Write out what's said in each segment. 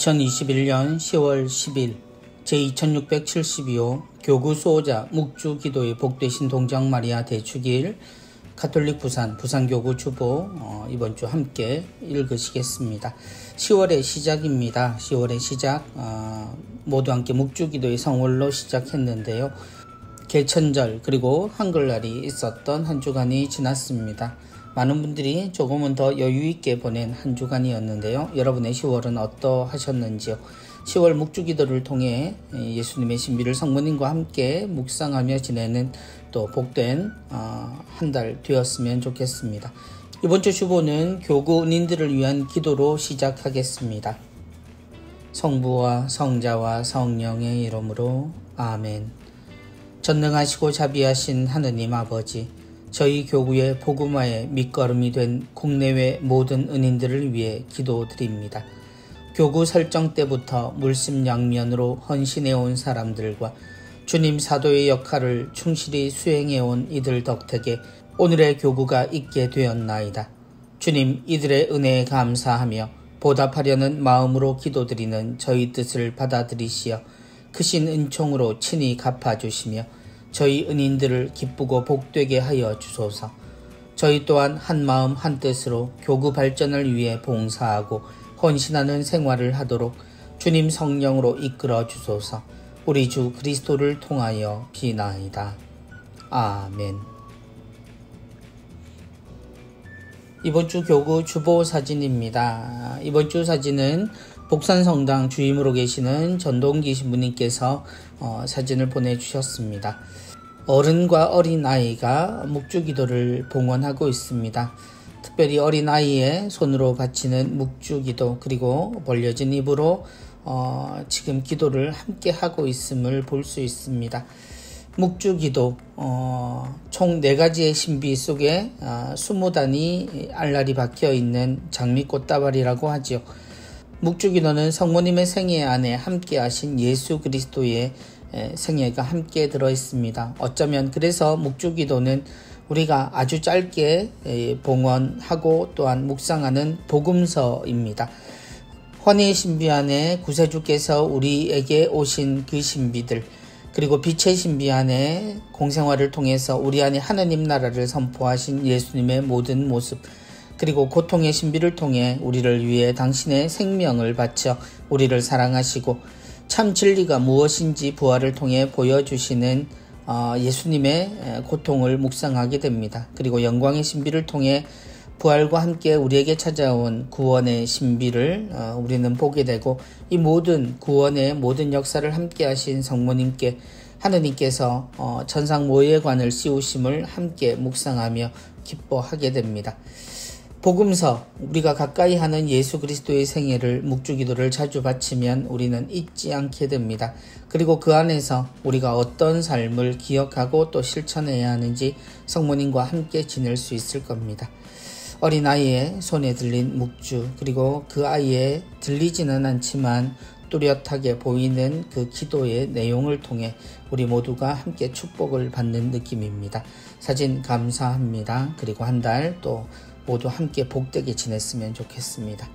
2021년 10월 10일 제2672호 교구 수호자 묵주기도의 복되신 동정 마리아 대축일 가톨릭 부산교구 주보 이번 주 함께 읽으시겠습니다. 10월의 시작입니다. 10월의 시작 모두 함께 묵주기도의 성월로 시작했는데요. 개천절 그리고 한글날이 있었던 한 주간이 지났습니다. 많은 분들이 조금은 더 여유있게 보낸 한 주간이었는데요. 여러분의 10월은 어떠하셨는지요? 10월 묵주기도를 통해 예수님의 신비를 성모님과 함께 묵상하며 지내는 또 복된 한 달 되었으면 좋겠습니다. 이번 주 주보는 교구 은인들을 위한 기도로 시작하겠습니다. 성부와 성자와 성령의 이름으로 아멘. 전능하시고 자비하신 하느님 아버지, 저희 교구의 복음화의 밑거름이 된 국내외 모든 은인들을 위해 기도드립니다. 교구 설정 때부터 물심양면으로 헌신해온 사람들과 주님 사도의 역할을 충실히 수행해온 이들 덕택에 오늘의 교구가 있게 되었나이다. 주님, 이들의 은혜에 감사하며 보답하려는 마음으로 기도드리는 저희 뜻을 받아들이시어 크신 은총으로 친히 갚아주시며 저희 은인들을 기쁘고 복되게 하여 주소서. 저희 또한 한마음 한뜻으로 교구 발전을 위해 봉사하고 헌신하는 생활을 하도록 주님 성령으로 이끌어 주소서. 우리 주 그리스도를 통하여 비나이다. 아멘. 이번 주 교구 주보 사진입니다. 이번 주 사진은 복산성당 주임으로 계시는 전동기 신부님께서 사진을 보내주셨습니다. 어른과 어린아이가 묵주기도를 봉헌하고 있습니다. 특별히 어린아이의 손으로 바치는 묵주기도 그리고 벌려진 입으로 지금 기도를 함께 하고 있음을 볼 수 있습니다. 묵주기도 총 4가지의 신비 속에 20단이 알알이 박혀있는 장미꽃다발이라고 하죠. 묵주기도는 성모님의 생애 안에 함께 하신 예수 그리스도의 생애가 함께 들어있습니다. 어쩌면 그래서 묵주기도는 우리가 아주 짧게 봉헌하고 또한 묵상하는 복음서입니다. 환희의 신비 안에 구세주께서 우리에게 오신 그 신비들, 그리고 빛의 신비 안에 공생활을 통해서 우리 안에 하느님 나라를 선포하신 예수님의 모든 모습, 그리고 고통의 신비를 통해 우리를 위해 당신의 생명을 바쳐 우리를 사랑하시고 참 진리가 무엇인지 부활을 통해 보여주시는 예수님의 고통을 묵상하게 됩니다. 그리고 영광의 신비를 통해 부활과 함께 우리에게 찾아온 구원의 신비를 우리는 보게 되고 이 모든 구원의 모든 역사를 함께 하신 성모님께 하느님께서 천상 모해관을 씌우심을 함께 묵상하며 기뻐하게 됩니다. 복음서, 우리가 가까이 하는 예수 그리스도의 생애를 묵주기도를 자주 바치면 우리는 잊지 않게 됩니다. 그리고 그 안에서 우리가 어떤 삶을 기억하고 또 실천해야 하는지 성모님과 함께 지낼 수 있을 겁니다. 어린아이의 손에 들린 묵주, 그리고 그 아이의 들리지는 않지만 뚜렷하게 보이는 그 기도의 내용을 통해 우리 모두가 함께 축복을 받는 느낌입니다. 사진 감사합니다. 그리고 한 달 또 모두 함께 복되게 지냈으면 좋겠습니다.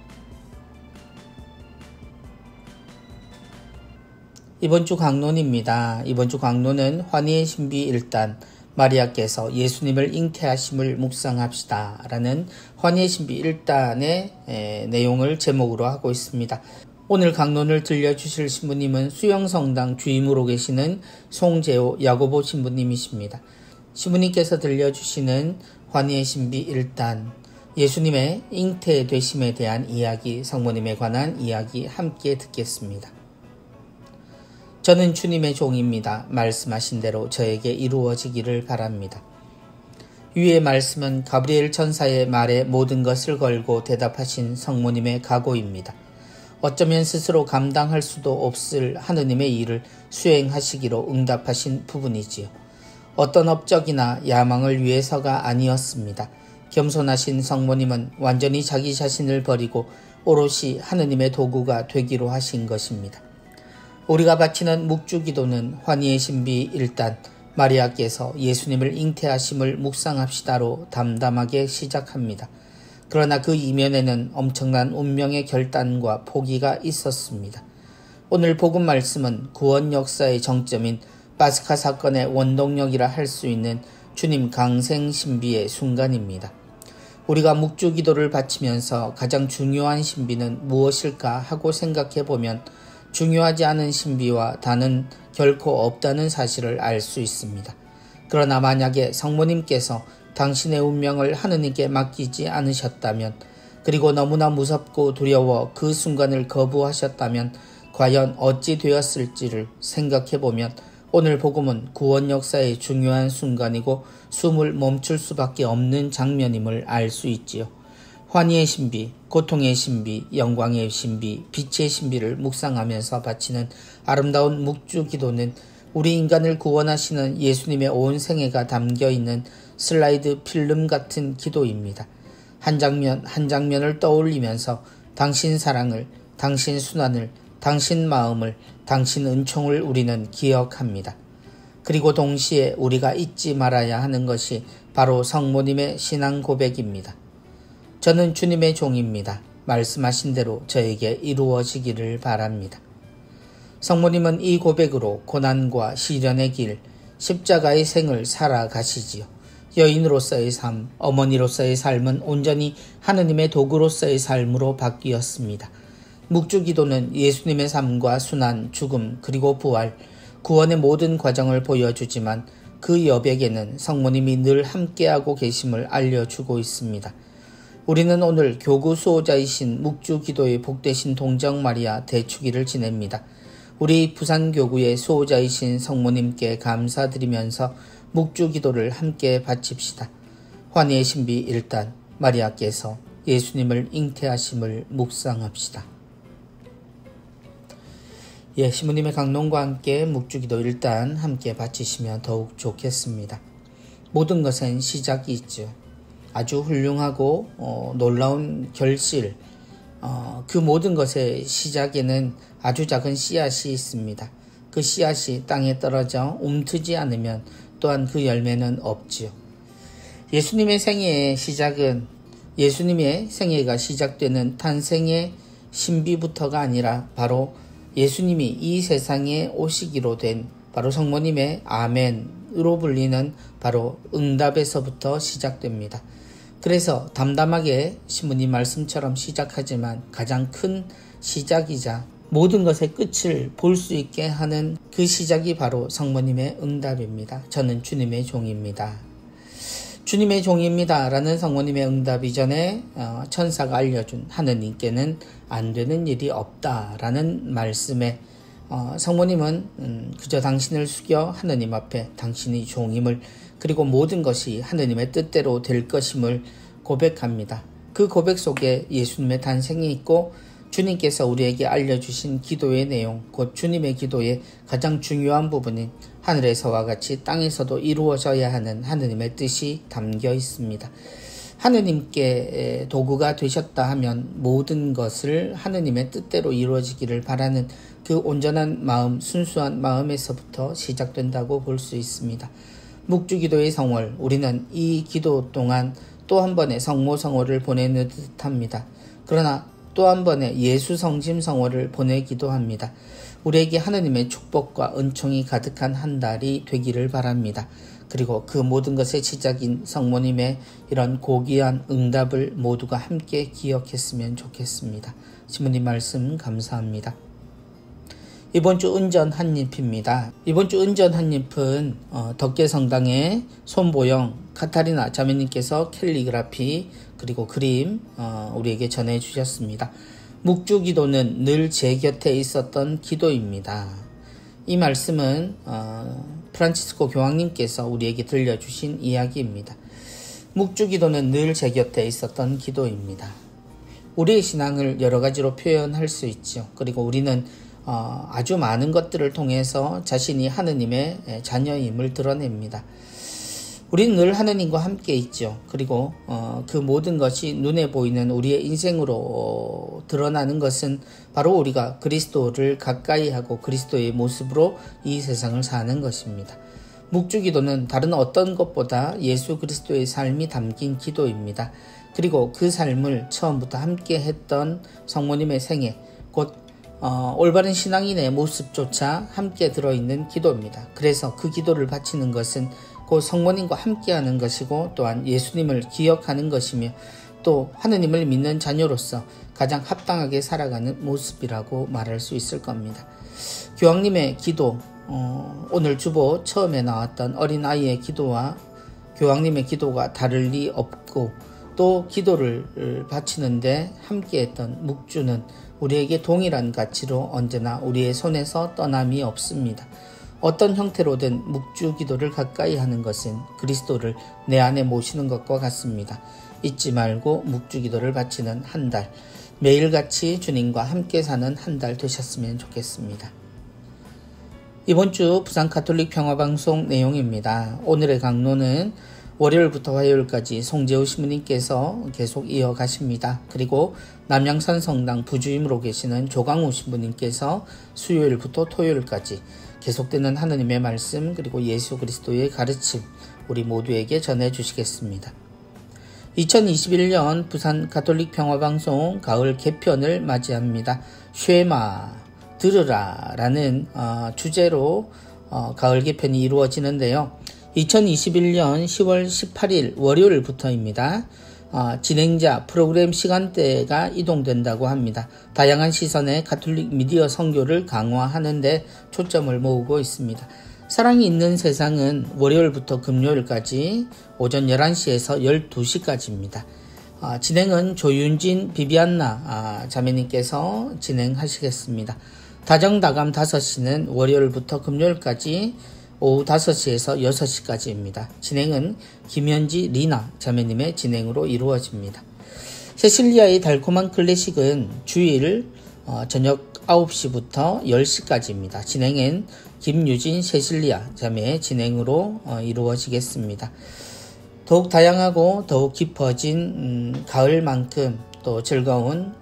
이번 주 강론입니다. 이번 주 강론은 환희의 신비 1단 마리아께서 예수님을 잉태하심을 묵상합시다 라는 환희의 신비 1단의 내용을 제목으로 하고 있습니다. 오늘 강론을 들려주실 신부님은 수영성당 주임으로 계시는 송재호 야고보 신부님이십니다. 신부님께서 들려주시는 환희의 신비 1단 예수님의 잉태되심에 대한 이야기, 성모님에 관한 이야기 함께 듣겠습니다. 저는 주님의 종입니다. 말씀하신 대로 저에게 이루어지기를 바랍니다. 위의 말씀은 가브리엘 천사의 말에 모든 것을 걸고 대답하신 성모님의 각오입니다. 어쩌면 스스로 감당할 수도 없을 하느님의 일을 수행하시기로 응답하신 부분이지요. 어떤 업적이나 야망을 위해서가 아니었습니다. 겸손하신 성모님은 완전히 자기 자신을 버리고 오롯이 하느님의 도구가 되기로 하신 것입니다. 우리가 바치는 묵주기도는 환희의 신비 1단 마리아께서 예수님을 잉태하심을 묵상합시다로 담담하게 시작합니다. 그러나 그 이면에는 엄청난 운명의 결단과 포기가 있었습니다. 오늘 복음 말씀은 구원 역사의 정점인 파스카 사건의 원동력이라 할 수 있는 주님 강생 신비의 순간입니다. 우리가 묵주 기도를 바치면서 가장 중요한 신비는 무엇일까 하고 생각해 보면 중요하지 않은 신비와 다는 결코 없다는 사실을 알 수 있습니다. 그러나 만약에 성모님께서 당신의 운명을 하느님께 맡기지 않으셨다면, 그리고 너무나 무섭고 두려워 그 순간을 거부하셨다면 과연 어찌 되었을지를 생각해보면 오늘 복음은 구원 역사의 중요한 순간이고 숨을 멈출 수밖에 없는 장면임을 알 수 있지요. 환희의 신비, 고통의 신비, 영광의 신비, 빛의 신비를 묵상하면서 바치는 아름다운 묵주 기도는 우리 인간을 구원하시는 예수님의 온 생애가 담겨있는 슬라이드 필름 같은 기도입니다. 한 장면 한 장면을 떠올리면서 당신 사랑을, 당신 순환을, 당신 마음을, 당신 은총을 우리는 기억합니다. 그리고 동시에 우리가 잊지 말아야 하는 것이 바로 성모님의 신앙 고백입니다. 저는 주님의 종입니다. 말씀하신 대로 저에게 이루어지기를 바랍니다. 성모님은 이 고백으로 고난과 시련의 길, 십자가의 생을 살아가시지요. 여인으로서의 삶, 어머니로서의 삶은 온전히 하느님의 도구로서의 삶으로 바뀌었습니다. 묵주 기도는 예수님의 삶과 순환, 죽음, 그리고 부활, 구원의 모든 과정을 보여주지만 그 여백에는 성모님이 늘 함께하고 계심을 알려주고 있습니다. 우리는 오늘 교구 수호자이신 묵주 기도의 복되신 동정 마리아 대축일을 지냅니다. 우리 부산교구의 수호자이신 성모님께 감사드리면서 묵주 기도를 함께 바칩시다. 환희의 신비 1단, 마리아께서 예수님을 잉태하심을 묵상합시다. 신부님의 강론과 함께 묵주 기도 1단 함께 바치시면 더욱 좋겠습니다. 모든 것엔 시작이 있죠. 아주 훌륭하고 놀라운 결실, 그 모든 것의 시작에는 아주 작은 씨앗이 있습니다. 그 씨앗이 땅에 떨어져 움트지 않으면 또한 그 열매는 없지요. 예수님의 생애의 시작은 예수님의 생애가 시작되는 탄생의 신비부터가 아니라 바로 예수님이 이 세상에 오시기로 된 바로 성모님의 아멘으로 불리는 바로 응답에서부터 시작됩니다. 그래서 담담하게 신부님 말씀처럼 시작하지만 가장 큰 시작이자 모든 것의 끝을 볼 수 있게 하는 그 시작이 바로 성모님의 응답입니다. 저는 주님의 종입니다. 주님의 종입니다 라는 성모님의 응답 이전에 천사가 알려준 하느님께는 안 되는 일이 없다라는 말씀에 성모님은 그저 당신을 숙여 하느님 앞에 당신이 종임을, 그리고 모든 것이 하느님의 뜻대로 될 것임을 고백합니다. 그 고백 속에 예수님의 탄생이 있고 주님께서 우리에게 알려주신 기도의 내용, 곧 주님의 기도의 가장 중요한 부분인 하늘에서와 같이 땅에서도 이루어져야 하는 하느님의 뜻이 담겨 있습니다. 하느님께 도구가 되셨다 하면 모든 것을 하느님의 뜻대로 이루어지기를 바라는 그 온전한 마음, 순수한 마음에서부터 시작된다고 볼 수 있습니다. 묵주기도의 성월, 우리는 이 기도 동안 또 한 번의 성모성월을 보내는 듯합니다. 그러나 또 한 번의 예수 성심 성월을 보내기도 합니다. 우리에게 하느님의 축복과 은총이 가득한 한 달이 되기를 바랍니다. 그리고 그 모든 것의 시작인 성모님의 이런 고귀한 응답을 모두가 함께 기억했으면 좋겠습니다. 신부님 말씀 감사합니다. 이번 주 은전 한입입니다. 이번 주 은전 한입은 덕계성당의 손보영, 카타리나 자매님께서 캘리그라피 그리고 그림 우리에게 전해주셨습니다. 묵주기도는 늘 제 곁에 있었던 기도입니다. 이 말씀은 프란치스코 교황님께서 우리에게 들려주신 이야기입니다. 묵주기도는 늘 제 곁에 있었던 기도입니다. 우리의 신앙을 여러 가지로 표현할 수 있죠. 그리고 우리는 아주 많은 것들을 통해서 자신이 하느님의 자녀임을 드러냅니다. 우리는 늘 하느님과 함께 있죠. 그리고 그 모든 것이 눈에 보이는 우리의 인생으로 드러나는 것은 바로 우리가 그리스도를 가까이 하고 그리스도의 모습으로 이 세상을 사는 것입니다. 묵주기도는 다른 어떤 것보다 예수 그리스도의 삶이 담긴 기도입니다. 그리고 그 삶을 처음부터 함께 했던 성모님의 생애, 곧 올바른 신앙인의 모습조차 함께 들어있는 기도입니다. 그래서 그 기도를 바치는 것은 곧 성모님과 함께하는 것이고 또한 예수님을 기억하는 것이며 또 하느님을 믿는 자녀로서 가장 합당하게 살아가는 모습이라고 말할 수 있을 겁니다. 교황님의 기도, 오늘 주보 처음에 나왔던 어린아이의 기도와 교황님의 기도가 다를 리 없고 또 기도를 바치는데 함께했던 묵주는 우리에게 동일한 가치로 언제나 우리의 손에서 떠남이 없습니다. 어떤 형태로든 묵주 기도를 가까이 하는 것은 그리스도를 내 안에 모시는 것과 같습니다. 잊지 말고 묵주 기도를 바치는 한 달, 매일같이 주님과 함께 사는 한 달 되셨으면 좋겠습니다. 이번 주 부산 가톨릭 평화방송 내용입니다. 오늘의 강론은 월요일부터 화요일까지 송재우 신부님께서 계속 이어가십니다. 그리고 남양산 성당 부주임으로 계시는 조강우 신부님께서 수요일부터 토요일까지 계속되는 하느님의 말씀 그리고 예수 그리스도의 가르침 우리 모두에게 전해주시겠습니다. 2021년 부산 가톨릭 평화방송 가을 개편을 맞이합니다. 쉐마 들으라 라는 주제로 가을 개편이 이루어지는데요. 2021년 10월 18일 월요일부터입니다. 진행자 프로그램 시간대가 이동된다고 합니다. 다양한 시선의 가톨릭 미디어 선교를 강화하는 데 초점을 모으고 있습니다. 사랑이 있는 세상은 월요일부터 금요일까지 오전 11시에서 12시까지입니다. 진행은 조윤진 비비안나 자매님께서 진행하시겠습니다. 다정다감 5시는 월요일부터 금요일까지 오후 5시에서 6시까지입니다. 진행은 김현지 리나 자매님의 진행으로 이루어집니다. 세실리아의 달콤한 클래식은 주일 저녁 9시부터 10시까지입니다. 진행은 김유진 세실리아 자매의 진행으로 이루어지겠습니다. 더욱 다양하고 더욱 깊어진 가을만큼 또 즐거운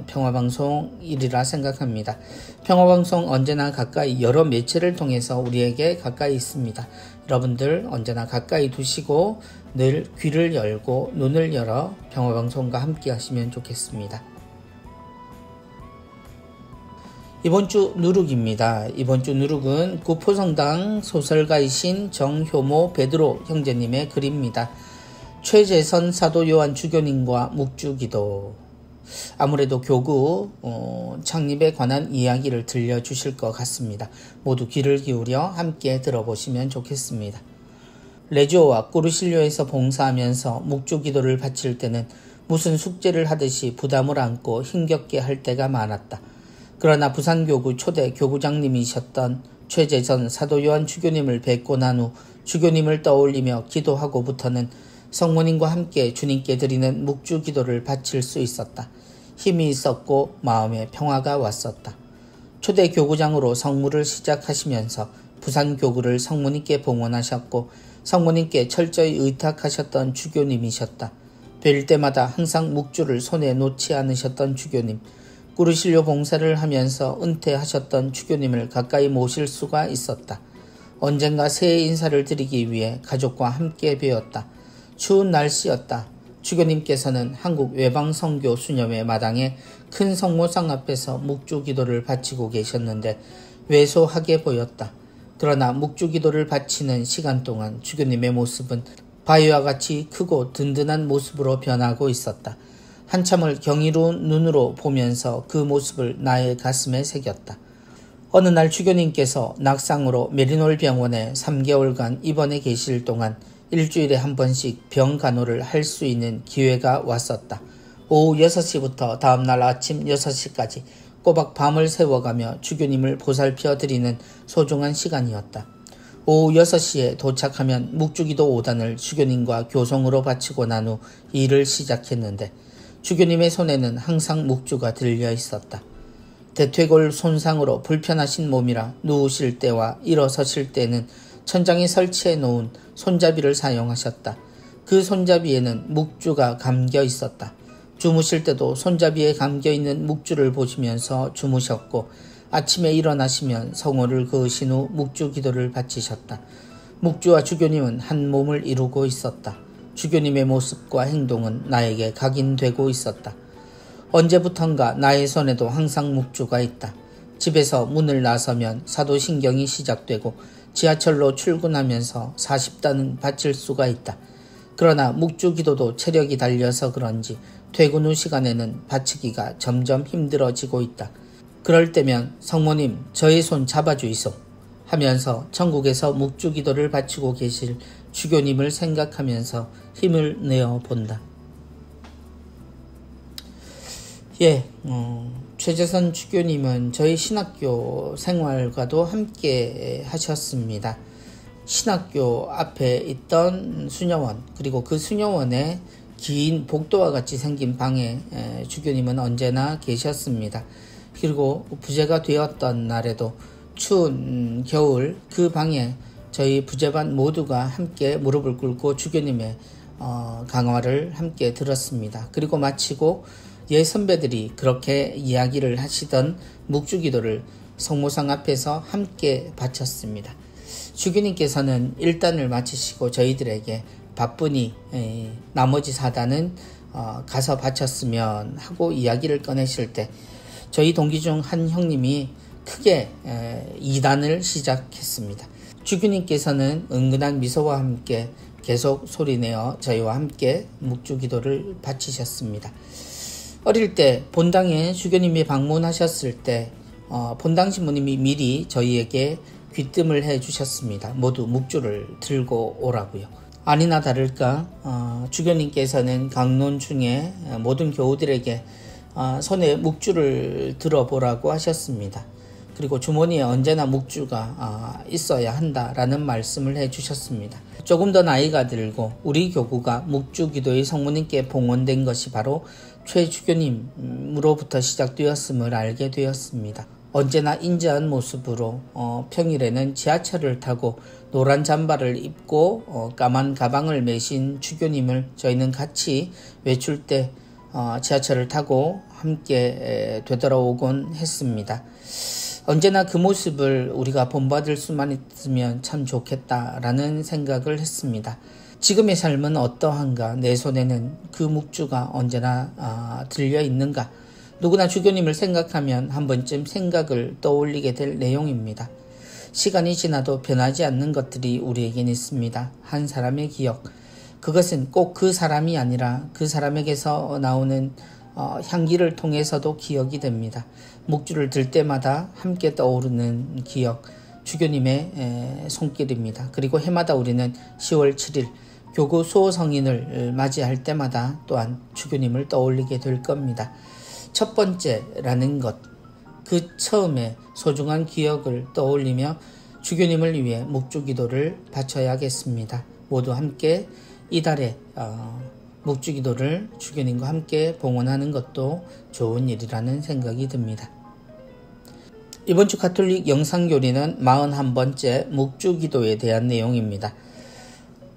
평화방송이리라 생각합니다. 평화방송 언제나 가까이 여러 매체를 통해서 우리에게 가까이 있습니다. 여러분들 언제나 가까이 두시고 늘 귀를 열고 눈을 열어 평화방송과 함께 하시면 좋겠습니다. 이번 주 누룩입니다. 이번 주 누룩은 구포성당 소설가이신 정효모 베드로 형제님의 글입니다. 최재선 사도 요한 주교님과 묵주기도. 아무래도 교구 창립에 관한 이야기를 들려주실 것 같습니다. 모두 귀를 기울여 함께 들어보시면 좋겠습니다. 레지오와 꾸르실료에서 봉사하면서 묵주기도를 바칠 때는 무슨 숙제를 하듯이 부담을 안고 힘겹게 할 때가 많았다. 그러나 부산교구 초대 교구장님이셨던 최재선 사도 요한 주교님을 뵙고 난 후 주교님을 떠올리며 기도하고부터는 성모님과 함께 주님께 드리는 묵주 기도를 바칠 수 있었다. 힘이 있었고 마음에 평화가 왔었다. 초대 교구장으로 성무를 시작하시면서 부산 교구를 성모님께 봉헌하셨고 성모님께 철저히 의탁하셨던 주교님이셨다. 뵐 때마다 항상 묵주를 손에 놓지 않으셨던 주교님, 꾸르실료 봉사를 하면서 은퇴하셨던 주교님을 가까이 모실 수가 있었다. 언젠가 새해 인사를 드리기 위해 가족과 함께 배웠다. 추운 날씨였다. 주교님께서는 한국 외방선교 수녀회 마당에 큰 성모상 앞에서 묵주 기도를 바치고 계셨는데 왜소하게 보였다. 그러나 묵주 기도를 바치는 시간 동안 주교님의 모습은 바위와 같이 크고 든든한 모습으로 변하고 있었다. 한참을 경이로운 눈으로 보면서 그 모습을 나의 가슴에 새겼다. 어느 날 주교님께서 낙상으로 메리놀 병원에 3개월간 입원해 계실 동안 일주일에 한 번씩 병 간호를 할 수 있는 기회가 왔었다. 오후 6시부터 다음날 아침 6시까지 꼬박 밤을 새워가며 주교님을 보살펴 드리는 소중한 시간이었다. 오후 6시에 도착하면 묵주기도 5단을 주교님과 교성으로 바치고 난 후 일을 시작했는데 주교님의 손에는 항상 묵주가 들려 있었다. 대퇴골 손상으로 불편하신 몸이라 누우실 때와 일어서실 때는 천장에 설치해 놓은 손잡이를 사용하셨다. 그 손잡이에는 묵주가 감겨 있었다. 주무실 때도 손잡이에 감겨 있는 묵주를 보시면서 주무셨고 아침에 일어나시면 성호를 그으신 후 묵주 기도를 바치셨다. 묵주와 주교님은 한 몸을 이루고 있었다. 주교님의 모습과 행동은 나에게 각인되고 있었다. 언제부턴가 나의 손에도 항상 묵주가 있다. 집에서 문을 나서면 사도신경이 시작되고 지하철로 출근하면서 40단은 바칠 수가 있다. 그러나 묵주 기도도 체력이 달려서 그런지 퇴근 후 시간에는 바치기가 점점 힘들어지고 있다. 그럴 때면 성모님 저의 손 잡아주이소 하면서 천국에서 묵주 기도를 바치고 계실 주교님을 생각하면서 힘을 내어 본다. 최재선 주교님은 저희 신학교 생활과도 함께 하셨습니다. 신학교 앞에 있던 수녀원, 그리고 그 수녀원에 긴 복도와 같이 생긴 방에 주교님은 언제나 계셨습니다. 그리고 부제가 되었던 날에도 추운 겨울 그 방에 저희 부제반 모두가 함께 무릎을 꿇고 주교님의 강화를 함께 들었습니다. 그리고 마치고 옛 선배들이 그렇게 이야기를 하시던 묵주기도를 성모상 앞에서 함께 바쳤습니다. 주교님께서는 1단을 마치시고 저희들에게 바쁘니 나머지 4단은 가서 바쳤으면 하고 이야기를 꺼내실 때 저희 동기 중 한 형님이 크게 2단을 시작했습니다. 주교님께서는 은근한 미소와 함께 계속 소리내어 저희와 함께 묵주기도를 바치셨습니다. 어릴 때 본당에 주교님이 방문하셨을 때 본당 신부님이 미리 저희에게 귀뜸을 해주셨습니다. 모두 묵주를 들고 오라고요. 아니나 다를까 주교님께서는 강론 중에 모든 교우들에게 손에 묵주를 들어보라고 하셨습니다. 그리고 주머니에 언제나 묵주가 있어야 한다라는 말씀을 해주셨습니다. 조금 더 나이가 들고 우리 교구가 묵주기도의 성모님께 봉헌된 것이 바로 최 주교님으로부터 시작되었음을 알게 되었습니다. 언제나 인자한 모습으로 평일에는 지하철을 타고 노란 잠바를 입고 까만 가방을 메신 주교님을 저희는 같이 외출 때 지하철을 타고 함께 되돌아오곤 했습니다. 언제나 그 모습을 우리가 본받을 수만 있으면 참 좋겠다라는 생각을 했습니다. 지금의 삶은 어떠한가? 내 손에는 그 묵주가 언제나 들려 있는가? 누구나 주교님을 생각하면 한 번쯤 생각을 떠올리게 될 내용입니다. 시간이 지나도 변하지 않는 것들이 우리에겐 있습니다. 한 사람의 기억. 그것은 꼭 그 사람이 아니라 그 사람에게서 나오는 향기를 통해서도 기억이 됩니다. 묵주를 들 때마다 함께 떠오르는 기억, 주교님의 손길입니다. 그리고 해마다 우리는 10월 7일 교구 수호성인을 맞이할 때마다 또한 주교님을 떠올리게 될 겁니다. 첫 번째라는 것, 그 처음에 소중한 기억을 떠올리며 주교님을 위해 묵주기도를 바쳐야겠습니다. 모두 함께 이달에 묵주기도를 주교님과 함께 봉헌하는 것도 좋은 일이라는 생각이 듭니다. 이번 주 가톨릭 영상교리는 41번째 묵주기도에 대한 내용입니다.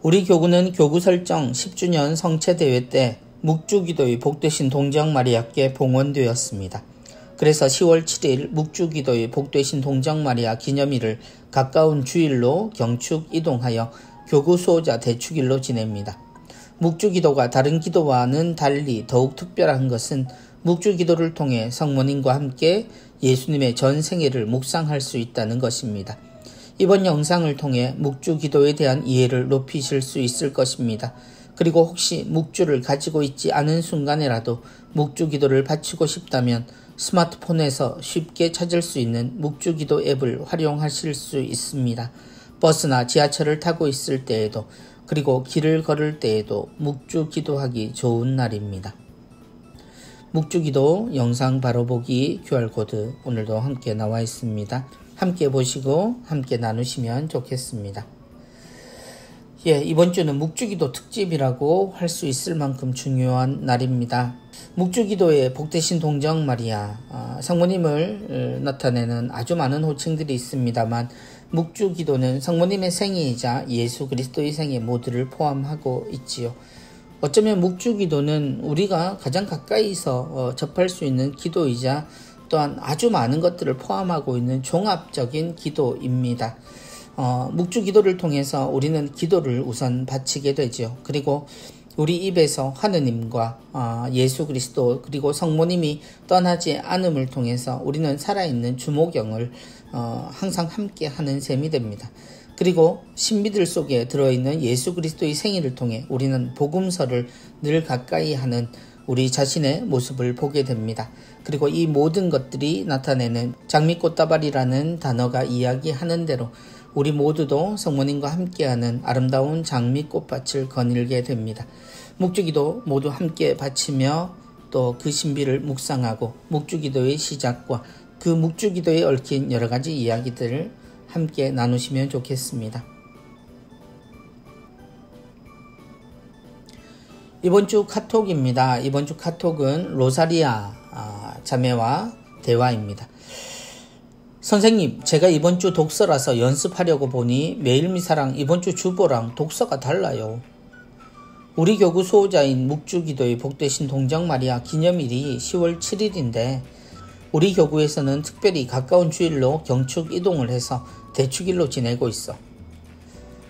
우리 교구는 교구 설정 10주년 성체대회 때 묵주기도의 복되신 동정마리아께 봉헌되었습니다. 그래서 10월 7일 묵주기도의 복되신 동정마리아 기념일을 가까운 주일로 경축 이동하여 교구 수호자 대축일로 지냅니다. 묵주기도가 다른 기도와는 달리 더욱 특별한 것은 묵주기도를 통해 성모님과 함께 예수님의 전 생애를 묵상할 수 있다는 것입니다. 이번 영상을 통해 묵주기도에 대한 이해를 높이실 수 있을 것입니다. 그리고 혹시 묵주를 가지고 있지 않은 순간에라도 묵주기도를 바치고 싶다면 스마트폰에서 쉽게 찾을 수 있는 묵주기도 앱을 활용하실 수 있습니다. 버스나 지하철을 타고 있을 때에도 그리고 길을 걸을 때에도 묵주기도하기 좋은 날입니다. 묵주기도 영상 바로 보기 QR코드 오늘도 함께 나와 있습니다. 함께 보시고 함께 나누시면 좋겠습니다. 이번 주는 묵주기도 특집이라고 할 수 있을 만큼 중요한 날입니다. 묵주기도의 복되신 동정 마리아, 성모님을 나타내는 아주 많은 호칭들이 있습니다만 묵주기도는 성모님의 생애이자 예수 그리스도의 생애 모두를 포함하고 있지요. 어쩌면 묵주기도는 우리가 가장 가까이서 접할 수 있는 기도이자 또한 아주 많은 것들을 포함하고 있는 종합적인 기도입니다. 묵주 기도를 통해서 우리는 기도를 우선 바치게 되죠. 그리고 우리 입에서 하느님과 예수 그리스도 그리고 성모님이 떠나지 않음을 통해서 우리는 살아있는 주모경을 항상 함께 하는 셈이 됩니다. 그리고 신비들 속에 들어있는 예수 그리스도의 생일을 통해 우리는 복음서를 늘 가까이 하는 우리 자신의 모습을 보게 됩니다. 그리고 이 모든 것들이 나타내는 장미꽃다발이라는 단어가 이야기하는 대로 우리 모두도 성모님과 함께하는 아름다운 장미꽃밭을 거닐게 됩니다. 묵주기도 모두 함께 바치며 또 그 신비를 묵상하고 묵주기도의 시작과 그 묵주기도에 얽힌 여러 가지 이야기들을 함께 나누시면 좋겠습니다. 이번 주 카톡입니다. 이번 주 카톡은 로사리아 자매와 대화입니다. 선생님, 제가 이번 주 독서라서 연습하려고 보니 매일미사랑 이번 주 주보랑 독서가 달라요. 우리 교구 수호자인 묵주기도의 복되신 동정마리아 기념일이 10월 7일인데 우리 교구에서는 특별히 가까운 주일로 경축 이동을 해서 대축일로 지내고 있어.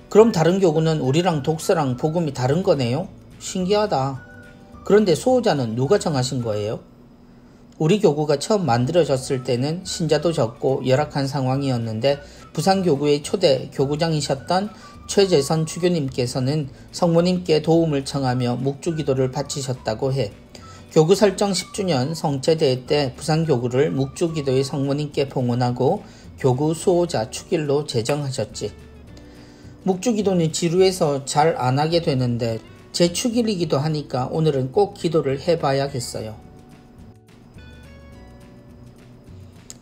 그럼 다른 교구는 우리랑 독서랑 복음이 다른 거네요? 신기하다. 그런데 수호자는 누가 정하신 거예요? 우리 교구가 처음 만들어졌을 때는 신자도 적고 열악한 상황이었는데 부산교구의 초대 교구장이셨던 최재선 주교님께서는 성모님께 도움을 청하며 묵주기도를 바치셨다고 해. 교구 설정 10주년 성체대회 때 부산교구를 묵주기도의 성모님께 봉헌하고 교구 수호자 축일로 제정하셨지. 묵주기도는 지루해서 잘 안 하게 되는데 제 축일이기도 하니까 오늘은 꼭 기도를 해봐야겠어요.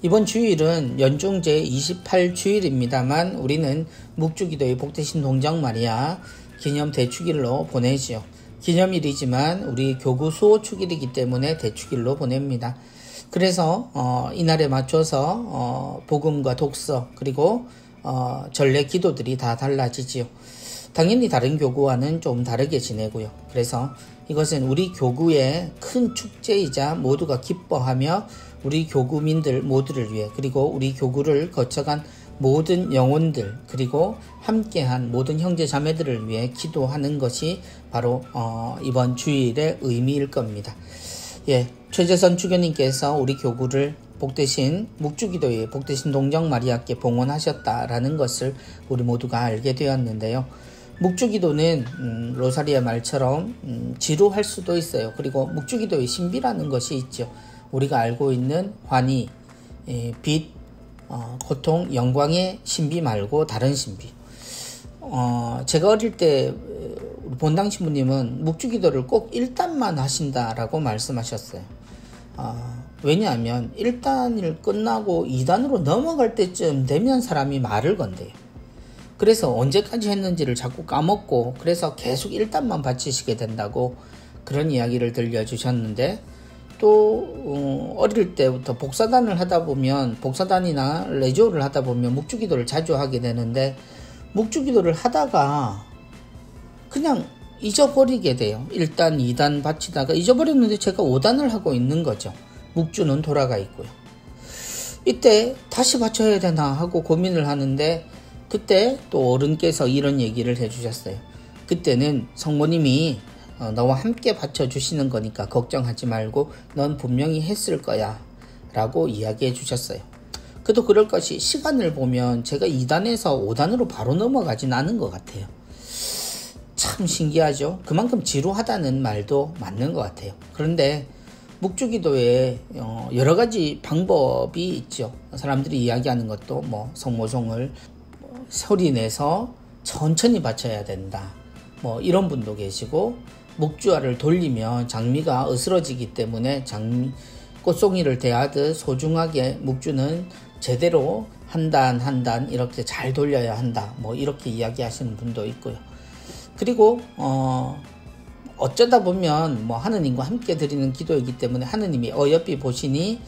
이번 주일은 연중 제28주일입니다만 우리는 묵주기도의 복되신 동정마리아 기념 대축일로 보내지요. 기념일이지만 우리 교구 수호 축일이기 때문에 대축일로 보냅니다. 그래서 이날에 맞춰서 복음과 독서 그리고 전례 기도들이 다 달라지지요. 당연히 다른 교구와는 좀 다르게 지내고요. 그래서 이것은 우리 교구의 큰 축제이자 모두가 기뻐하며 우리 교구민들 모두를 위해 그리고 우리 교구를 거쳐간 모든 영혼들 그리고 함께한 모든 형제 자매들을 위해 기도하는 것이 바로 이번 주일의 의미일 겁니다. 최재선 주교님께서 우리 교구를 복되신 묵주기도에 복되신 동정마리아께 봉헌하셨다라는 것을 우리 모두가 알게 되었는데요. 묵주기도는 로사리아 말처럼 지루할 수도 있어요. 그리고 묵주기도의 신비라는 것이 있죠. 우리가 알고 있는 환희, 빛, 고통, 영광의 신비 말고 다른 신비. 제가 어릴 때 본당 신부님은 묵주기도를 꼭 1단만 하신다라고 말씀하셨어요. 왜냐하면 1단을 끝나고 2단으로 넘어갈 때쯤 되면 사람이 말을 건대요. 그래서 언제까지 했는지를 자꾸 까먹고 그래서 계속 1단만 바치시게 된다고 그런 이야기를 들려주셨는데 또 어릴 때부터 복사단을 하다 보면 복사단이나 레조를 하다 보면 묵주기도를 자주 하게 되는데 묵주기도를 하다가 그냥 잊어버리게 돼요. 1단, 2단 바치다가 잊어버렸는데 제가 5단을 하고 있는 거죠. 묵주는 돌아가 있고요. 이때 다시 바쳐야 되나 하고 고민을 하는데 그때 또 어른께서 이런 얘기를 해주셨어요. 그때는 성모님이 너와 함께 바쳐주시는 거니까 걱정하지 말고 넌 분명히 했을 거야 라고 이야기해 주셨어요. 그래도 그럴 것이 시간을 보면 제가 2단에서 5단으로 바로 넘어가진 않은 것 같아요. 참 신기하죠. 그만큼 지루하다는 말도 맞는 것 같아요. 그런데 묵주기도에 여러 가지 방법이 있죠. 사람들이 이야기하는 것도 성모송을 소리내서 천천히 바쳐야 된다. 이런 분도 계시고 목주알을 돌리면 장미가 으스러지기 때문에 꽃송이를 대하듯 소중하게 묵주는 제대로 한 단 한 단 이렇게 잘 돌려야 한다. 이렇게 이야기하시는 분도 있고요. 그리고 어쩌다 보면 하느님과 함께 드리는 기도이기 때문에 하느님이 어여삐 보시니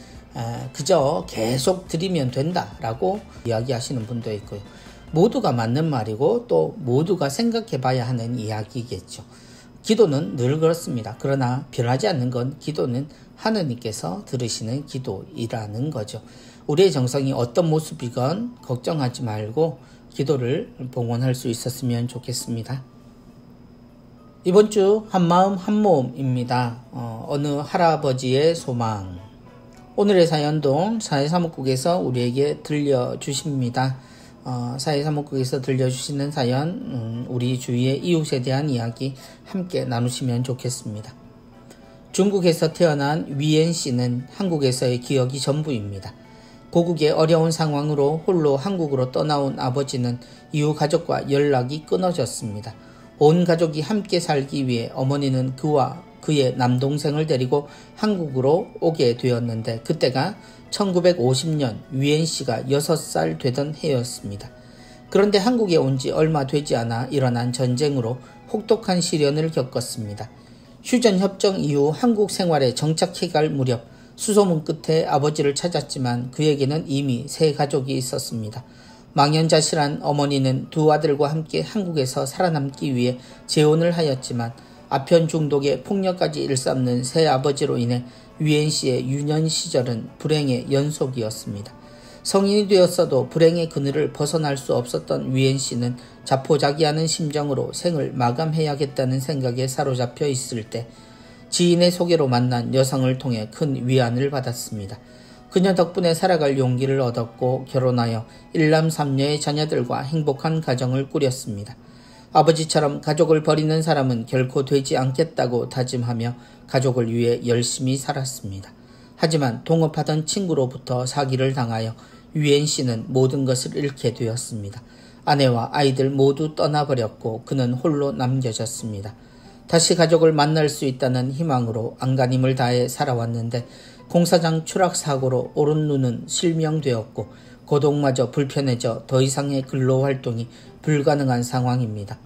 그저 계속 드리면 된다라고 이야기하시는 분도 있고요. 모두가 맞는 말이고 또 모두가 생각해 봐야 하는 이야기겠죠. 기도는 늘 그렇습니다. 그러나 변하지 않는 건 기도는 하느님께서 들으시는 기도이라는 거죠. 우리의 정성이 어떤 모습이건 걱정하지 말고 기도를 봉헌할 수 있었으면 좋겠습니다. 이번 주 한마음 한몸입니다. 어느 할아버지의 소망. 오늘의 사연도 사회사목국에서 우리에게 들려주십니다. 사회사목국에서 들려주시는 사연, 우리 주위의 이웃에 대한 이야기 함께 나누시면 좋겠습니다. 중국에서 태어난 위엔 씨는 한국에서의 기억이 전부입니다. 고국의 어려운 상황으로 홀로 한국으로 떠나온 아버지는 이후 가족과 연락이 끊어졌습니다. 온 가족이 함께 살기 위해 어머니는 그와 그의 남동생을 데리고 한국으로 오게 되었는데 그때가 1950년 위엔 씨가 6살 되던 해였습니다. 그런데 한국에 온 지 얼마 되지 않아 일어난 전쟁으로 혹독한 시련을 겪었습니다. 휴전협정 이후 한국 생활에 정착해갈 무렵 수소문 끝에 아버지를 찾았지만 그에게는 이미 세 가족이 있었습니다. 망연자실한 어머니는 두 아들과 함께 한국에서 살아남기 위해 재혼을 하였지만 아편 중독의 폭력까지 일삼는 새 아버지로 인해 위엔 씨의 유년 시절은 불행의 연속이었습니다. 성인이 되었어도 불행의 그늘을 벗어날 수 없었던 위엔 씨는 자포자기하는 심정으로 생을 마감해야겠다는 생각에 사로잡혀 있을 때 지인의 소개로 만난 여성을 통해 큰 위안을 받았습니다. 그녀 덕분에 살아갈 용기를 얻었고 결혼하여 일남삼녀의 자녀들과 행복한 가정을 꾸렸습니다. 아버지처럼 가족을 버리는 사람은 결코 되지 않겠다고 다짐하며 가족을 위해 열심히 살았습니다. 하지만 동업하던 친구로부터 사기를 당하여 위엔 씨는 모든 것을 잃게 되었습니다. 아내와 아이들 모두 떠나버렸고 그는 홀로 남겨졌습니다. 다시 가족을 만날 수 있다는 희망으로 안간힘을 다해 살아왔는데 공사장 추락사고로 오른 눈은 실명되었고 고독마저 불편해져 더 이상의 근로활동이 불가능한 상황입니다.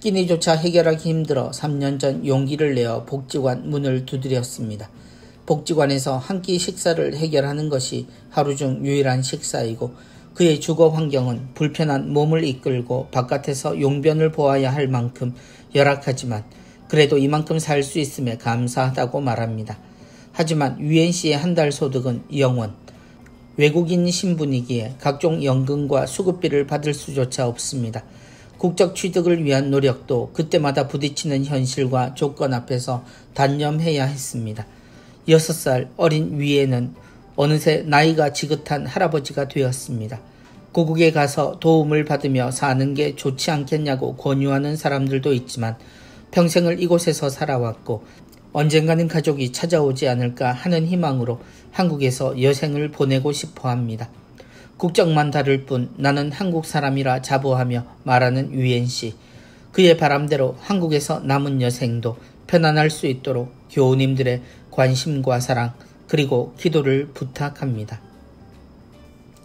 끼니조차 해결하기 힘들어 3년 전 용기를 내어 복지관 문을 두드렸습니다. 복지관에서 한 끼 식사를 해결하는 것이 하루 중 유일한 식사이고 그의 주거 환경은 불편한 몸을 이끌고 바깥에서 용변을 보아야 할 만큼 열악하지만 그래도 이만큼 살 수 있음에 감사하다고 말합니다. 하지만 위엔 씨의 한 달 소득은 0원. 외국인 신분이기에 각종 연금과 수급비를 받을 수조차 없습니다. 국적 취득을 위한 노력도 그때마다 부딪히는 현실과 조건 앞에서 단념해야 했습니다. 6살 어린 위엔은 어느새 나이가 지긋한 할아버지가 되었습니다. 고국에 가서 도움을 받으며 사는 게 좋지 않겠냐고 권유하는 사람들도 있지만 평생을 이곳에서 살아왔고 언젠가는 가족이 찾아오지 않을까 하는 희망으로 한국에서 여생을 보내고 싶어 합니다. 국적만 다를 뿐 나는 한국 사람이라 자부하며 말하는 위엔 씨. 그의 바람대로 한국에서 남은 여생도 편안할 수 있도록 교우님들의 관심과 사랑 그리고 기도를 부탁합니다.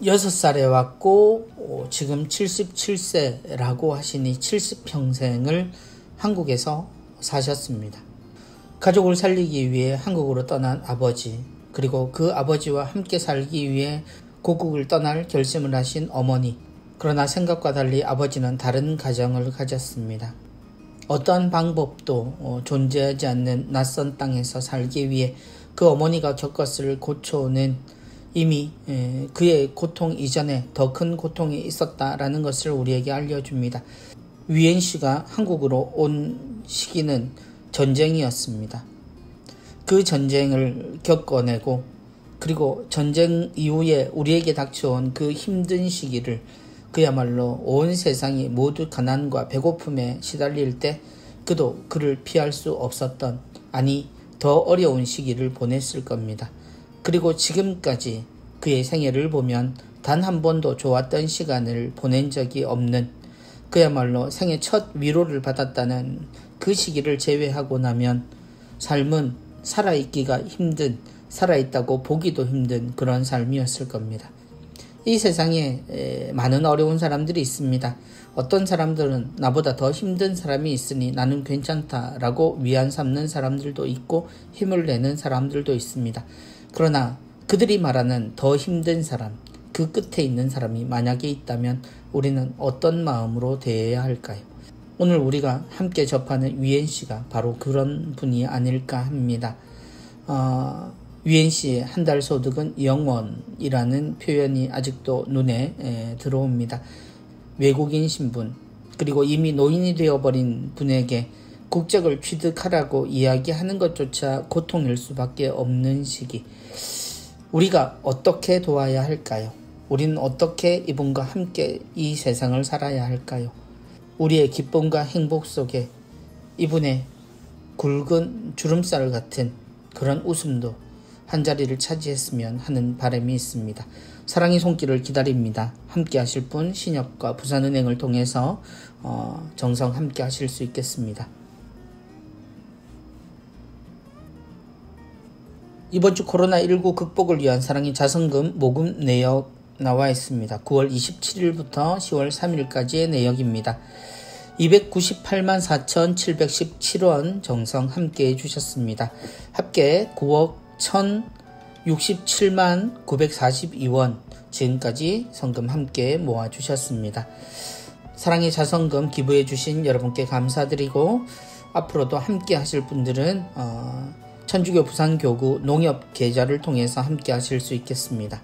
6살에 왔고 지금 77세라고 하시니 70평생을 한국에서 사셨습니다. 가족을 살리기 위해 한국으로 떠난 아버지, 그리고 그 아버지와 함께 살기 위해 고국을 떠날 결심을 하신 어머니. 그러나 생각과 달리 아버지는 다른 가정을 가졌습니다. 어떠한 방법도 존재하지 않는 낯선 땅에서 살기 위해 그 어머니가 겪었을 고초는 이미 그의 고통 이전에 더 큰 고통이 있었다라는 것을 우리에게 알려줍니다. 위엔 씨가 한국으로 온 시기는 전쟁이었습니다. 그 전쟁을 겪어내고 그리고 전쟁 이후에 우리에게 닥쳐온 그 힘든 시기를 그야말로 온 세상이 모두 가난과 배고픔에 시달릴 때 그도 그를 피할 수 없었던, 아니 더 어려운 시기를 보냈을 겁니다. 그리고 지금까지 그의 생애를 보면 단 한 번도 좋았던 시간을 보낸 적이 없는, 그야말로 생애 첫 위로를 받았다는 그 시기를 제외하고 나면 삶은 살아있기가 힘든, 살아있다고 보기도 힘든 그런 삶이었을 겁니다. 이 세상에 많은 어려운 사람들이 있습니다. 어떤 사람들은 나보다 더 힘든 사람이 있으니 나는 괜찮다라고 위안 삼는 사람들도 있고 힘을 내는 사람들도 있습니다. 그러나 그들이 말하는 더 힘든 사람, 그 끝에 있는 사람이 만약에 있다면 우리는 어떤 마음으로 대해야 할까요? 오늘 우리가 함께 접하는 위엔 씨가 바로 그런 분이 아닐까 합니다. 위엔 씨의 한 달 소득은 0원이라는 표현이 아직도 눈에 들어옵니다. 외국인 신분, 그리고 이미 노인이 되어버린 분에게 국적을 취득하라고 이야기하는 것조차 고통일 수밖에 없는 시기. 우리가 어떻게 도와야 할까요? 우리는 어떻게 이분과 함께 이 세상을 살아야 할까요? 우리의 기쁨과 행복 속에 이분의 굵은 주름살 같은 그런 웃음도 한자리를 차지했으면 하는 바람이 있습니다. 사랑의 손길을 기다립니다. 함께 하실 분 신협과 부산은행을 통해서 정성 함께 하실 수 있겠습니다. 이번 주 코로나19 극복을 위한 사랑의 자선금 모금 내역 나와 있습니다. 9월 27일부터 10월 3일까지의 내역입니다. 298만 4,717원 정성 함께 해주셨습니다. 합계 9억 1,067만 942원 지금까지 성금 함께 모아주셨습니다. 사랑의 자선금 기부해주신 여러분께 감사드리고 앞으로도 함께 하실 분들은 천주교 부산교구 농협 계좌를 통해서 함께 하실 수 있겠습니다.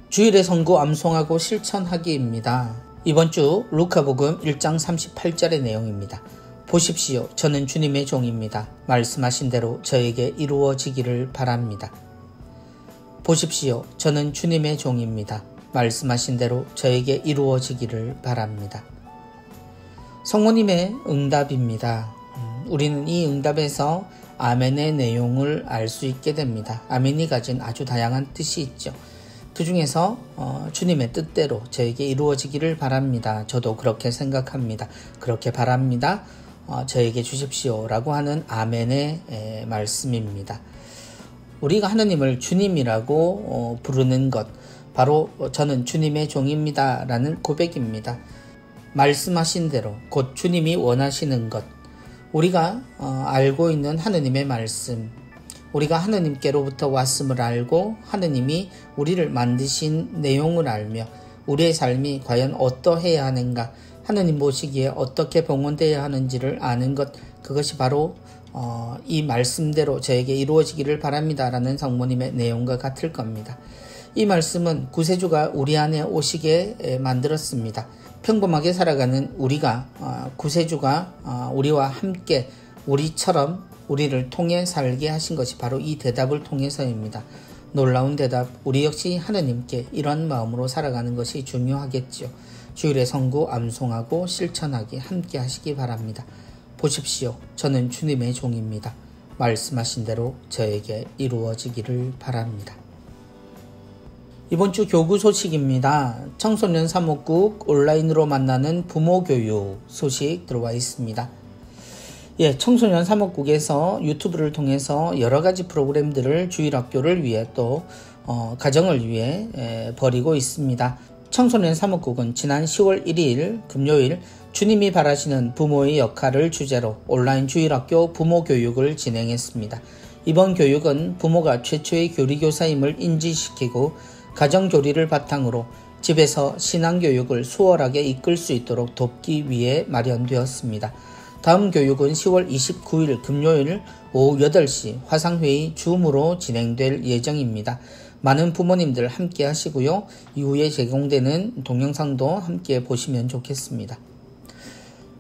주일의 선고 암송하고 실천하기입니다. 이번 주 루카복음 1장 38절의 내용입니다. 보십시오. 저는 주님의 종입니다. 말씀하신 대로 저에게 이루어지기를 바랍니다. 보십시오. 저는 주님의 종입니다. 말씀하신 대로 저에게 이루어지기를 바랍니다. 성모님의 응답입니다. 우리는 이 응답에서 아멘의 내용을 알 수 있게 됩니다. 아멘이 가진 아주 다양한 뜻이 있죠. 그 중에서 주님의 뜻대로 저에게 이루어지기를 바랍니다. 저도 그렇게 생각합니다. 그렇게 바랍니다. 저에게 주십시오 라고 하는 아멘의 말씀입니다. 우리가 하느님을 주님이라고 부르는 것, 바로 저는 주님의 종입니다 라는 고백입니다. 말씀하신 대로 곧 주님이 원하시는 것, 우리가 알고 있는 하느님의 말씀, 우리가 하느님께로부터 왔음을 알고 하느님이 우리를 만드신 내용을 알며 우리의 삶이 과연 어떠해야 하는가, 하느님 보시기에 어떻게 봉헌되어야 하는지를 아는 것, 그것이 바로 이 말씀대로 저에게 이루어지기를 바랍니다 라는 성모님의 내용과 같을 겁니다. 이 말씀은 구세주가 우리 안에 오시게 만들었습니다. 평범하게 살아가는 우리가 구세주가 우리와 함께 우리처럼 우리를 통해 살게 하신 것이 바로 이 대답을 통해서입니다. 놀라운 대답, 우리 역시 하느님께 이런 마음으로 살아가는 것이 중요하겠죠. 주일의 선고 암송하고 실천하기 함께 하시기 바랍니다. 보십시오. 저는 주님의 종입니다. 말씀하신 대로 저에게 이루어지기를 바랍니다. 이번 주 교구 소식입니다. 청소년 사목국 온라인으로 만나는 부모 교육 소식 들어와 있습니다. 청소년 사목국에서 유튜브를 통해서 여러 가지 프로그램들을 주일학교를 위해 또 가정을 위해 벌이고 있습니다. 청소년 사목국은 지난 10월 1일 금요일 주님이 바라시는 부모의 역할을 주제로 온라인 주일학교 부모 교육을 진행했습니다. 이번 교육은 부모가 최초의 교리교사임을 인지시키고 가정교리를 바탕으로 집에서 신앙교육을 수월하게 이끌 수 있도록 돕기 위해 마련되었습니다. 다음 교육은 10월 29일 금요일 오후 8시 화상회의 줌으로 진행될 예정입니다. 많은 부모님들 함께 하시고요. 이후에 제공되는 동영상도 함께 보시면 좋겠습니다.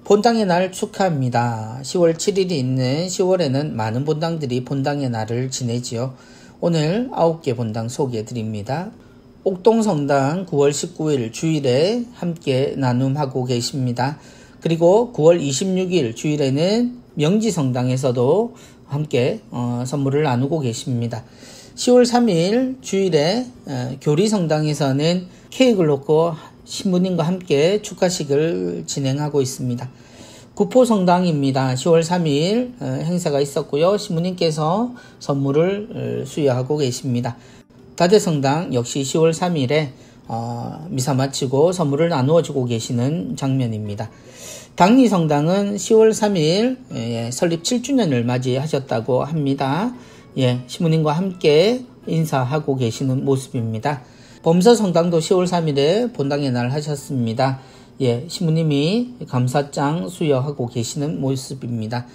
본당의 날 축하합니다. 10월 7일이 있는 10월에는 많은 본당들이 본당의 날을 지내지요. 오늘 9개 본당 소개해드립니다. 옥동성당 9월 19일 주일에 함께 나눔하고 계십니다. 그리고 9월 26일 주일에는 명지성당에서도 함께 선물을 나누고 계십니다. 10월 3일 주일에 교리성당에서는 케이크를 놓고 신부님과 함께 축하식을 진행하고 있습니다. 구포성당입니다. 10월 3일 행사가 있었고요. 신부님께서 선물을 수여하고 계십니다. 다대성당 역시 10월 3일에 미사 마치고 선물을 나누어주고 계시는 장면입니다. 당리성당은 10월 3일 설립 7주년을 맞이하셨다고 합니다. 신부님과 함께 인사하고 계시는 모습입니다. 범서성당도 10월 3일에 본당의 날 하셨습니다. 신부님이 감사장 수여하고 계시는 모습입니다.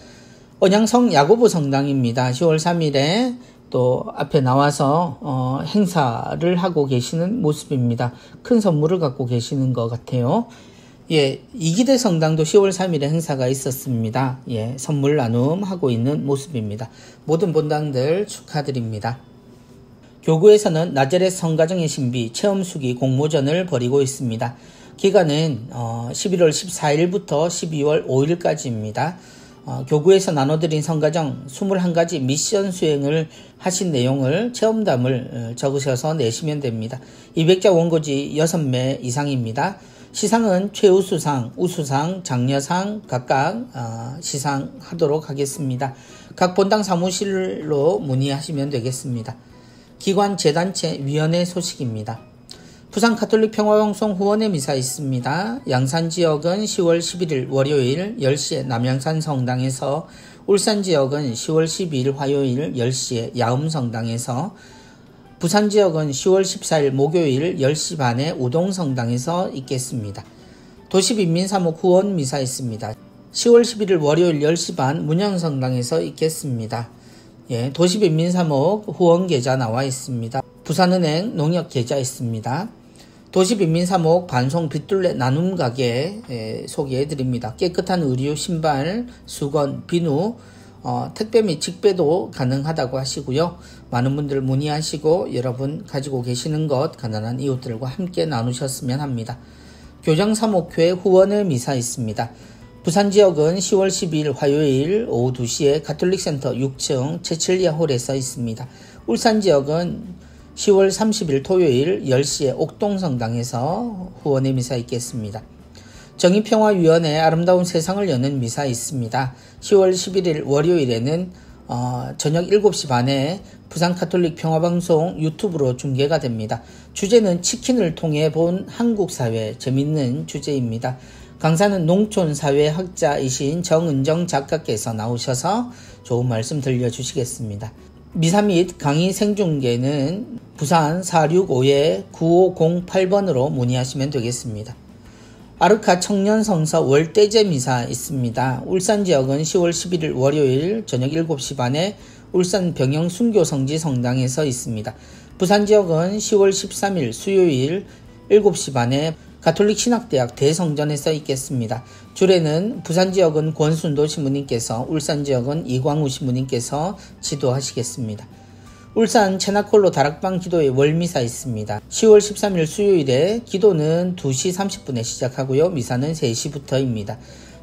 언양성 야고보 성당입니다. 10월 3일에 또 앞에 나와서 행사를 하고 계시는 모습입니다. 큰 선물을 갖고 계시는 것 같아요. 예, 이기대 성당도 10월 3일에 행사가 있었습니다. 예, 선물 나눔하고 있는 모습입니다. 모든 본당들 축하드립니다. 교구에서는 나자렛 성가정의 신비 체험수기 공모전을 벌이고 있습니다. 기간은 11월 14일부터 12월 5일까지입니다. 교구에서 나눠드린 성가정 21가지 미션 수행을 하신 내용을 체험담을 적으셔서 내시면 됩니다. 200자 원고지 6매 이상입니다. 시상은 최우수상, 우수상, 장려상 각각 시상하도록 하겠습니다. 각 본당 사무실로 문의하시면 되겠습니다. 기관, 재단체, 위원회 소식입니다. 부산 가톨릭 평화방송 후원의 미사 있습니다. 양산 지역은 10월 11일 월요일 10시에 남양산 성당에서, 울산 지역은 10월 12일 화요일 10시에 야음 성당에서, 부산 지역은 10월 14일 목요일 10시 반에 우동 성당에서 있겠습니다. 도시빈민사목 후원 미사 있습니다. 10월 11일 월요일 10시 반 문영성당에서 있겠습니다. 예, 도시빈민사목 후원 계좌 나와 있습니다. 부산은행 농협 계좌 있습니다. 도시빈민사목 반송 빗둘레 나눔 가게 소개해드립니다. 깨끗한 의류, 신발, 수건, 비누, 택배 및 직배도 가능하다고 하시고요. 많은 분들 문의하시고 여러분 가지고 계시는 것 가난한 이웃들과 함께 나누셨으면 합니다. 교장사목회 후원의 미사 있습니다. 부산 지역은 10월 12일 화요일 오후 2시에 가톨릭센터 6층 채칠리아 홀에서 있습니다. 울산 지역은 10월 30일 토요일 10시에 옥동성당에서 후원의 미사 있겠습니다. 정의평화위원회 아름다운 세상을 여는 미사 있습니다. 10월 11일 월요일에는 저녁 7시 반에 부산 가톨릭 평화방송 유튜브로 중계가 됩니다. 주제는 치킨을 통해 본 한국사회, 재밌는 주제입니다. 강사는 농촌사회학자이신 정은정 작가께서 나오셔서 좋은 말씀 들려주시겠습니다. 미사 및 강의 생중계는 부산 465-9508번으로 문의하시면 되겠습니다. 아르카 청년성서 월대제 미사 있습니다. 울산 지역은 10월 11일 월요일 저녁 7시 반에 울산 병영순교성지 성당에서 있습니다. 부산 지역은 10월 13일 수요일 7시 반에 가톨릭 신학대학 대성전에서 있겠습니다. 주례는 부산 지역은 권순도 신부님께서, 울산 지역은 이광우 신부님께서 지도하시겠습니다. 울산 체나콜로 다락방 기도회 월미사 있습니다. 10월 13일 수요일에 기도는 2시 30분에 시작하고요. 미사는 3시부터입니다.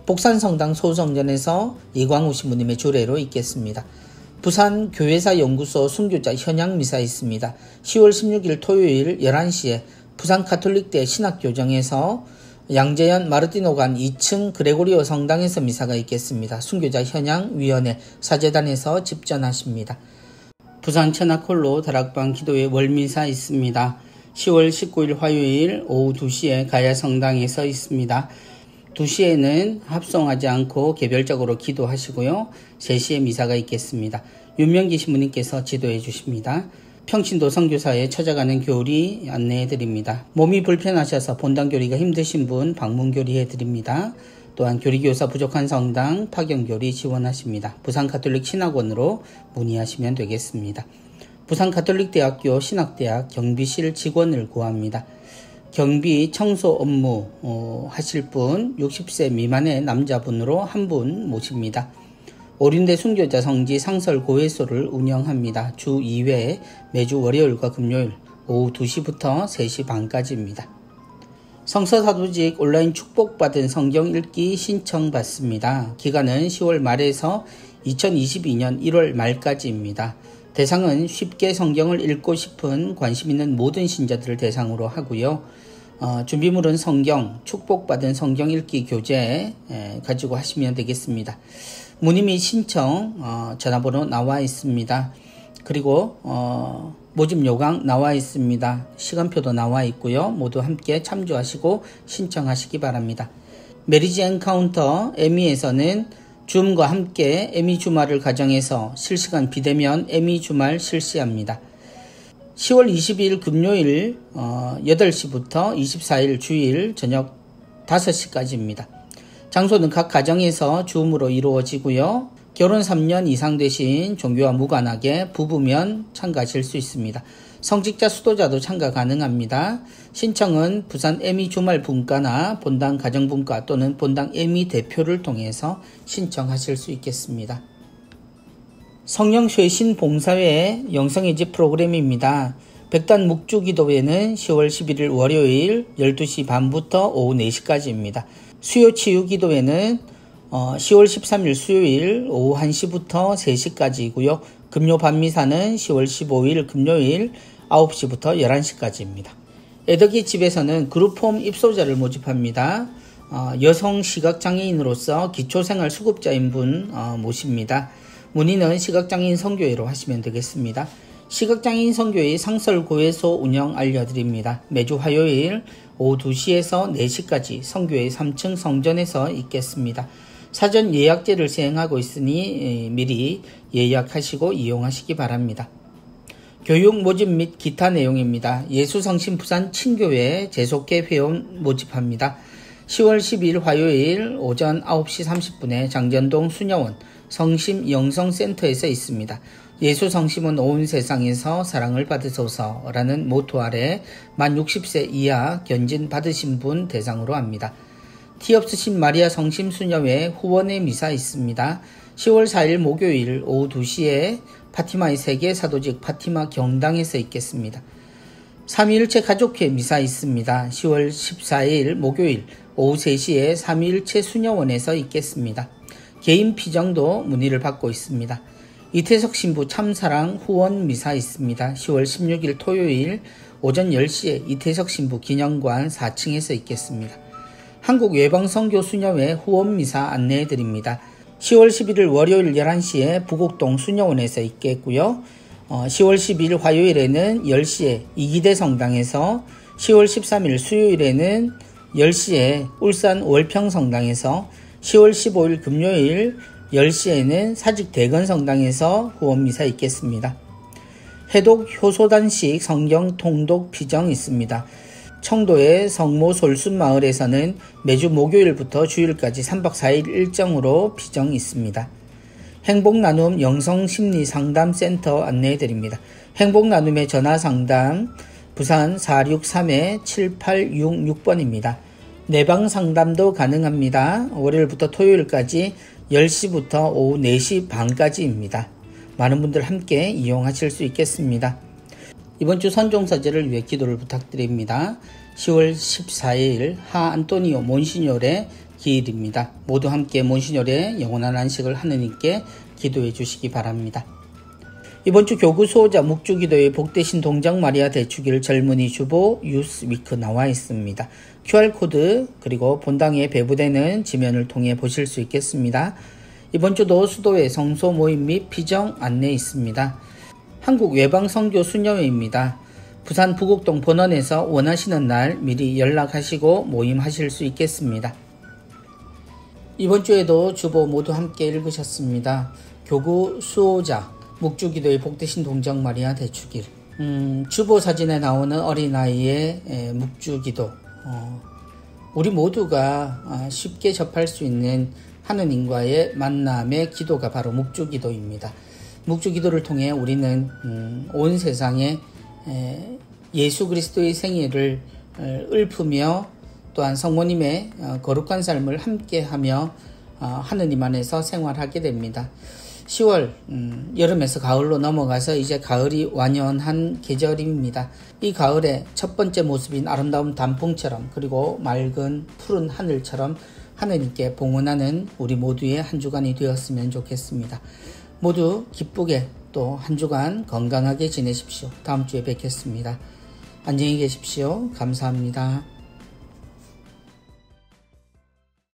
복산성당 소성전에서 이광우 신부님의 주례로 있겠습니다. 부산 교회사 연구소 순교자 현양미사 있습니다. 10월 16일 토요일 11시에 부산 가톨릭대 신학교정에서 양재현 마르티노관 2층 그레고리오 성당에서 미사가 있겠습니다. 순교자 현양위원회 사제단에서 집전하십니다. 부산 체나콜로 다락방 기도회 월미사 있습니다. 10월 19일 화요일 오후 2시에 가야성당에서 있습니다. 2시에는 합성하지 않고 개별적으로 기도하시고요. 3시에 미사가 있겠습니다. 윤명기 신부님께서 지도해 주십니다. 평신도 선교사에 찾아가는 교리 안내해 드립니다. 몸이 불편하셔서 본당 교리가 힘드신 분 방문 교리해 드립니다. 또한 교리교사 부족한 성당 파견교리 지원하십니다. 부산 가톨릭 신학원으로 문의하시면 되겠습니다. 부산 가톨릭대학교 신학대학 경비실 직원을 구합니다. 경비 청소 업무 하실 분 60세 미만의 남자분으로 한 분 모십니다. 오륜대 순교자 성지 상설 고해소를 운영합니다. 주 2회 매주 월요일과 금요일 오후 2시부터 3시 반까지입니다. 성서사도직 온라인 축복받은 성경 읽기 신청받습니다. 기간은 10월 말에서 2022년 1월 말까지입니다. 대상은 쉽게 성경을 읽고 싶은 관심 있는 모든 신자들을 대상으로 하고요. 준비물은 성경, 축복받은 성경 읽기 교재 가지고 하시면 되겠습니다. 문의 및 신청 전화번호 나와 있습니다. 그리고 모집 요강 나와 있습니다. 시간표도 나와 있고요. 모두 함께 참조하시고 신청하시기 바랍니다. 메리지 엔카운터 에미에서는 줌과 함께 에미 주말을 가정해서 실시간 비대면 에미 주말 실시합니다. 10월 22일 금요일 8시부터 24일 주일 저녁 5시까지입니다. 장소는 각 가정에서 줌으로 이루어지고요. 결혼 3년 이상 되신 종교와 무관하게 부부면 참가하실 수 있습니다. 성직자 수도자도 참가 가능합니다. 신청은 부산 에미 주말분과나 본당 가정분과 또는 본당 에미 대표를 통해서 신청하실 수 있겠습니다. 성령 쇄신 봉사회 영성의 집 프로그램입니다. 백단 묵주기도회는 10월 11일 월요일 12시 반부터 오후 4시까지입니다. 수요치유기도회는 10월 13일 수요일 오후 1시부터 3시까지이고요. 금요 밤미사는 10월 15일 금요일 9시부터 11시까지입니다. 애덕이 집에서는 그룹홈 입소자를 모집합니다. 여성 시각장애인으로서 기초생활 수급자인 분 모십니다. 문의는 시각장애인 선교회로 하시면 되겠습니다. 시각장애인 선교회 상설고회소 운영 알려드립니다. 매주 화요일 오후 2시에서 4시까지 선교회 3층 성전에서 있겠습니다. 사전 예약제를 시행하고 있으니 미리 예약하시고 이용하시기 바랍니다. 교육 모집 및 기타 내용입니다. 예수성심 부산 친교회 재속회 회원 모집합니다. 10월 12일 화요일 오전 9시 30분에 장전동 수녀원 성심 영성센터에서 있습니다. 예수성심은 온 세상에서 사랑을 받으소서라는 모토 아래 만 60세 이하 견진 받으신 분 대상으로 합니다. 티 없으신 마리아 성심 수녀회 후원의 미사 있습니다. 10월 4일 목요일 오후 2시에 파티마의 세계 사도직 파티마 경당에서 있겠습니다. 삼위일체 가족회 미사 있습니다. 10월 14일 목요일 오후 3시에 삼위일체 수녀원에서 있겠습니다. 개인 피정도 문의를 받고 있습니다. 이태석 신부 참사랑 후원 미사 있습니다. 10월 16일 토요일 오전 10시에 이태석 신부 기념관 4층에서 있겠습니다. 한국외방선교 수녀회 후원 미사 안내해드립니다. 10월 11일 월요일 11시에 부곡동 수녀원에서 있겠고요. 10월 12일 화요일에는 10시에 이기대 성당에서, 10월 13일 수요일에는 10시에 울산 월평 성당에서, 10월 15일 금요일 10시에는 사직 대건 성당에서 후원 미사 있겠습니다. 해독 효소단식 성경 통독 피정 있습니다. 청도의 성모 솔순 마을에서는 매주 목요일부터 주일까지 3박 4일 일정으로 피정 있습니다. 행복나눔 영성심리상담센터 안내해드립니다. 행복나눔의 전화상담 부산 463-7866번입니다. 내방 상담도 가능합니다. 월요일부터 토요일까지 10시부터 오후 4시 반까지입니다. 많은 분들 함께 이용하실 수 있겠습니다. 이번 주 선종사제를 위해 기도를 부탁드립니다. 10월 14일 하 안토니오 몬시뇨레 기일입니다. 모두 함께 몬시뇨레 영원한 안식을 하느님께 기도해 주시기 바랍니다. 이번 주 교구 수호자 묵주기도의 복되신 동정 마리아 대축일 젊은이 주보 유스위크 나와 있습니다. QR코드 그리고 본당에 배부되는 지면을 통해 보실 수 있겠습니다. 이번 주도 수도회 성소 모임 및 피정 안내 있습니다. 한국 외방선교 수녀회입니다. 부산 부곡동 본원에서 원하시는 날 미리 연락하시고 모임하실 수 있겠습니다. 이번 주에도 주보 모두 함께 읽으셨습니다. 교구 수호자 묵주기도의 복되신 동정 마리아 대축일. 주보 사진에 나오는 어린아이의 묵주기도. 우리 모두가 쉽게 접할 수 있는 하느님과의 만남의 기도가 바로 묵주기도입니다. 묵주기도를 통해 우리는 온 세상에 예수 그리스도의 생애를 읊으며 또한 성모님의 거룩한 삶을 함께하며 하느님 안에서 생활하게 됩니다. 10월 여름에서 가을로 넘어가서 이제 가을이 완연한 계절입니다. 이 가을의 첫 번째 모습인 아름다운 단풍처럼 그리고 맑은 푸른 하늘처럼 하느님께 봉헌하는 우리 모두의 한 주간이 되었으면 좋겠습니다. 모두 기쁘게 또 한 주간 건강하게 지내십시오. 다음 주에 뵙겠습니다. 안녕히 계십시오. 감사합니다.